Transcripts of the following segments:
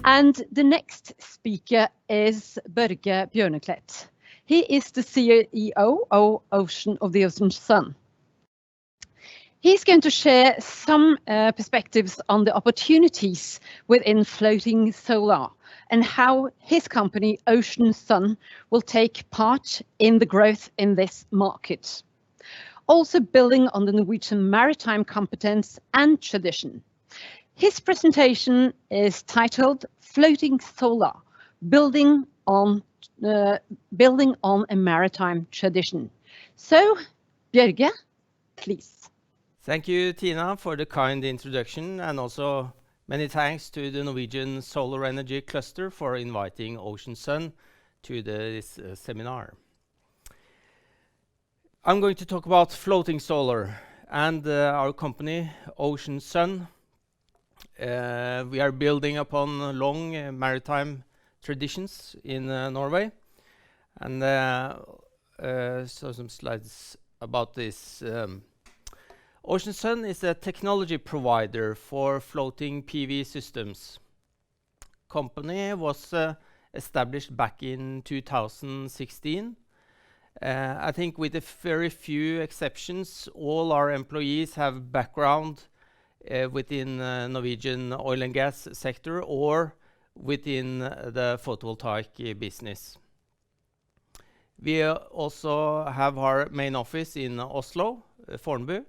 And the next speaker is Børge Bjørneklett. He is the CEO of the Ocean Sun. He's going to share some perspectives on the opportunities within floating solar and how his company, Ocean Sun, will take part in the growth in this market. Also building on the Norwegian maritime competence and tradition. His presentation is titled Floating Solar, Building on a Maritime Tradition. So, Bjørge, please. Thank you, Tina, for the kind introduction, and also many thanks to the Norwegian Solar Energy Cluster for inviting Ocean Sun to this seminar. I'm going to talk about floating solar and our company, Ocean Sun. We are building upon long maritime traditions in Norway, and so some slides about this. Ocean Sun is a technology provider for floating PV systems. Company was established back in 2016. I think with a very few exceptions, all our employees have background within Norwegian oil and gas sector or within the photovoltaic business. We also have our main office in Oslo, Fornebu,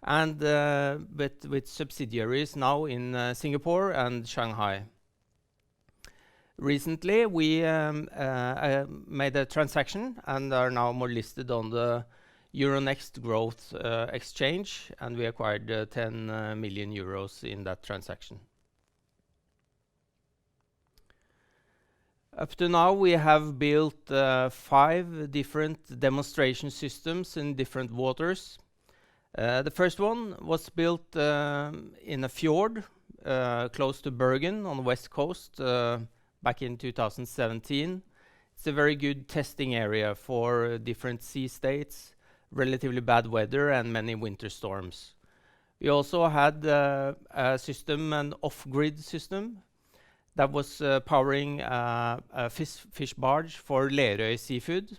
and with subsidiaries now in Singapore and Shanghai. Recently, we made a transaction and are now more listed on the Euronext Growth exchange, and we acquired 10 million euros in that transaction. Up to now, we have built 5 different demonstration systems in different waters. The first one was built in a fjord close to Bergen on the west coast back in 2017. It's a very good testing area for different sea states, relatively bad weather, and many winter storms. We also had a system, an off-grid system, that was powering a fish barge for Lerøy Seafood.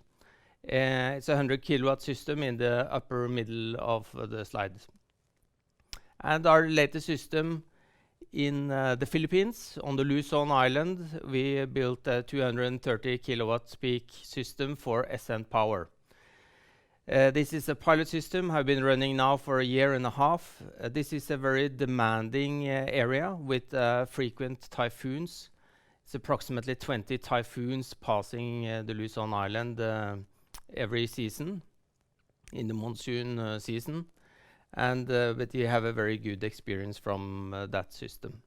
It's a 100 kilowatt system in the upper middle of the slide. And our latest system in the Philippines, on the Luzon Island, we built a 230 kilowatt peak system for SN Power. This is a pilot system, have been running now for a year and a half. This is a very demanding area with frequent typhoons. It's approximately 20 typhoons passing the Luzon Island every season, in the monsoon season. And but we have a very good experience from that system.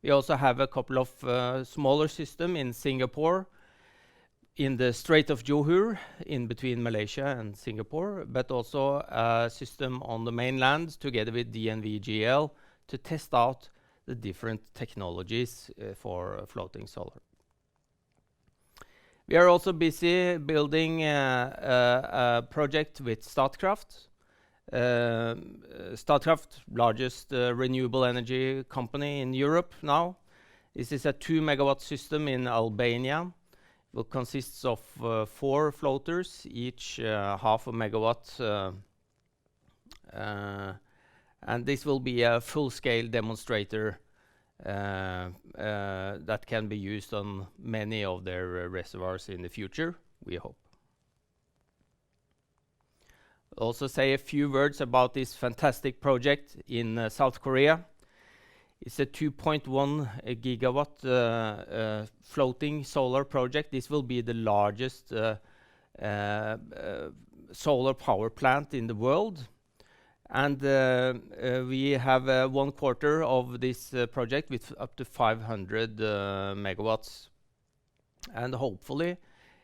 We also have a couple of smaller systems in Singapore, in the Strait of Johor, in between Malaysia and Singapore, but also a system on the mainland together with DNV to test out the different technologies for floating solar. We are also busy building a project with Statkraft. Statkraft, largest renewable energy company in Europe now. This is a 2 megawatt system in Albania. Will consists of 4 floaters, each half a megawatt, and this will be a full-scale demonstrator that can be used on many of their reservoirs in the future, we hope. Also say a few words about this fantastic project in South Korea. It's a 2.1 gigawatt floating solar project. This will be the largest solar power plant in the world. And we have 1/4 of this project with up to 500 megawatts. And hopefully,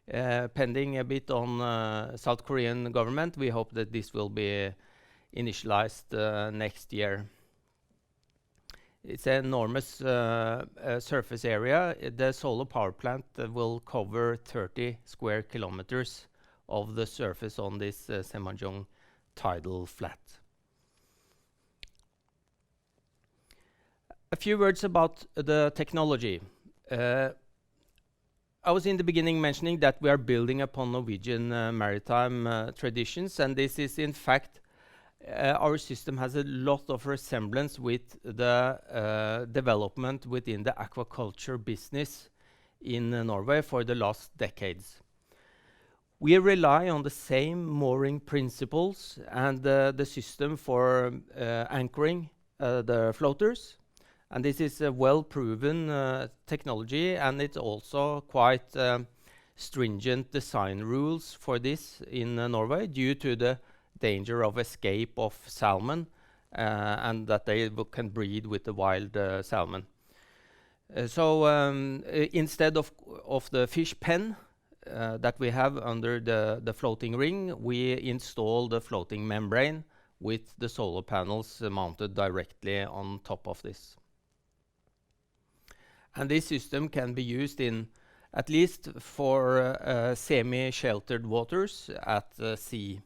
pending a bit on South Korean government, we hope that this will be initialized next year. It's an enormous surface area. The solar power plant will cover 30 square kilometers of the surface on this Saemangum tidal flat. A few words about the technology. I was in the beginning mentioning that we are building upon Norwegian maritime traditions, and this is in fact our system has a lot of resemblance with the development within the aquaculture business in Norway for the last decades. We rely on the same mooring principles and the system for anchoring the floaters. And this is a well-proven technology, and it's also quite stringent design rules for this in Norway due to the danger of escape of salmon and that they can breed with the wild salmon. Instead of the fish pen that we have under the floating ring, we install the floating membrane with the solar panels mounted directly on top of this. And this system can be used in at least for semi-sheltered waters at sea.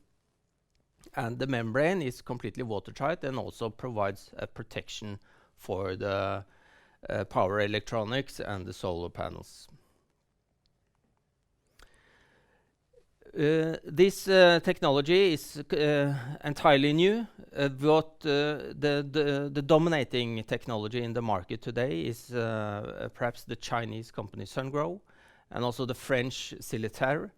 And the membrane is completely watertight and also provides a protection for the power electronics and the solar panels. This technology is entirely new. The dominating technology in the market today is perhaps the Chinese company Sungrow and also the French Silitaire.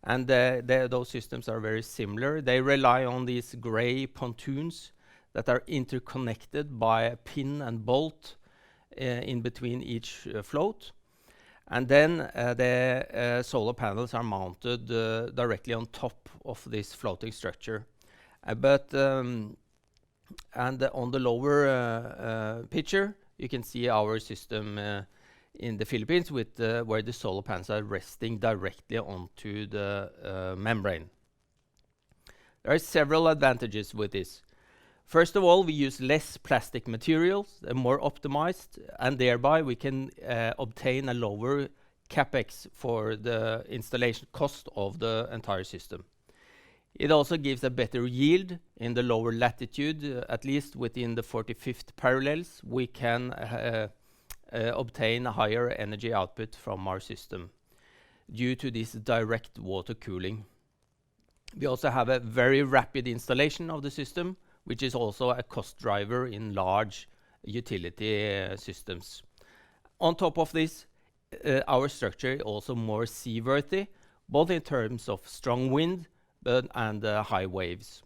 And those systems are very similar. They rely on these gray pontoons that are interconnected by a pin and bolt in between each float. And then the solar panels are mounted directly on top of this floating structure. And on the lower picture, you can see our system in the Philippines with where the solar panels are resting directly onto the membrane. There are several advantages with this. First of all, we use less plastic materials, more optimized, and thereby we can obtain a lower capex for the installation cost of the entire system. It also gives a better yield in the lower latitude, at least within the 45th parallels. We can obtain a higher energy output from our system due to this direct water cooling. We also have a very rapid installation of the system, which is also a cost driver in large utility systems. On top of this, our structure is also more seaworthy, both in terms of strong wind and high waves.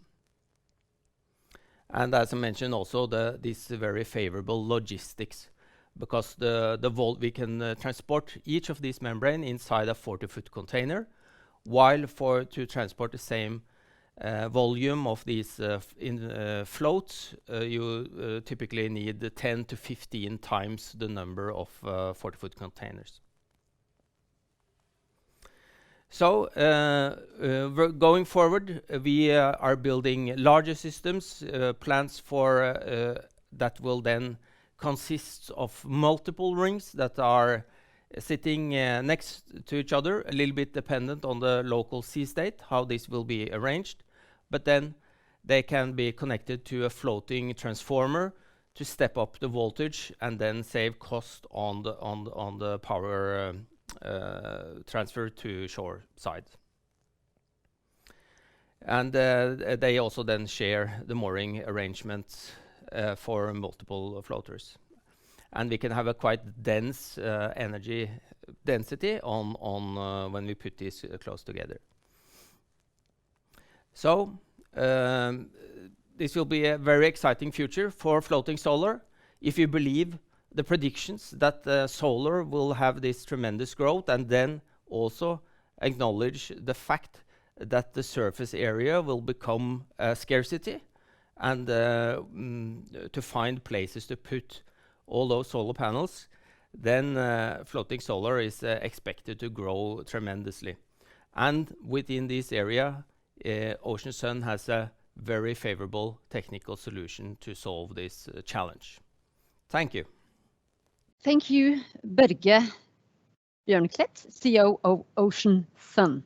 And as I mentioned, also this very favorable logistics, because we can transport each of these membranes inside a 40-foot container, while to transport the same volume of these floats, you typically need 10 to 15 times the number of 40-foot containers. So going forward, we are building larger systems, plans for that will then consist of multiple rings that are sitting next to each other, a little bit dependent on the local sea state, how this will be arranged. But then they can be connected to a floating transformer to step up the voltage and then save cost on the power transfer to shore side. And they also then share the mooring arrangements for multiple floaters. And we can have a quite dense energy density on when we put these close together. So this will be a very exciting future for floating solar. If you believe the predictions that solar will have this tremendous growth, and then also acknowledge the fact that the surface area will become a scarcity, and to find places to put all those solar panels, then floating solar is expected to grow tremendously. And within this area, Ocean Sun has a very favorable technical solution to solve this challenge. Thank you. Thank you, Børge Bjørneklett, CEO of Ocean Sun.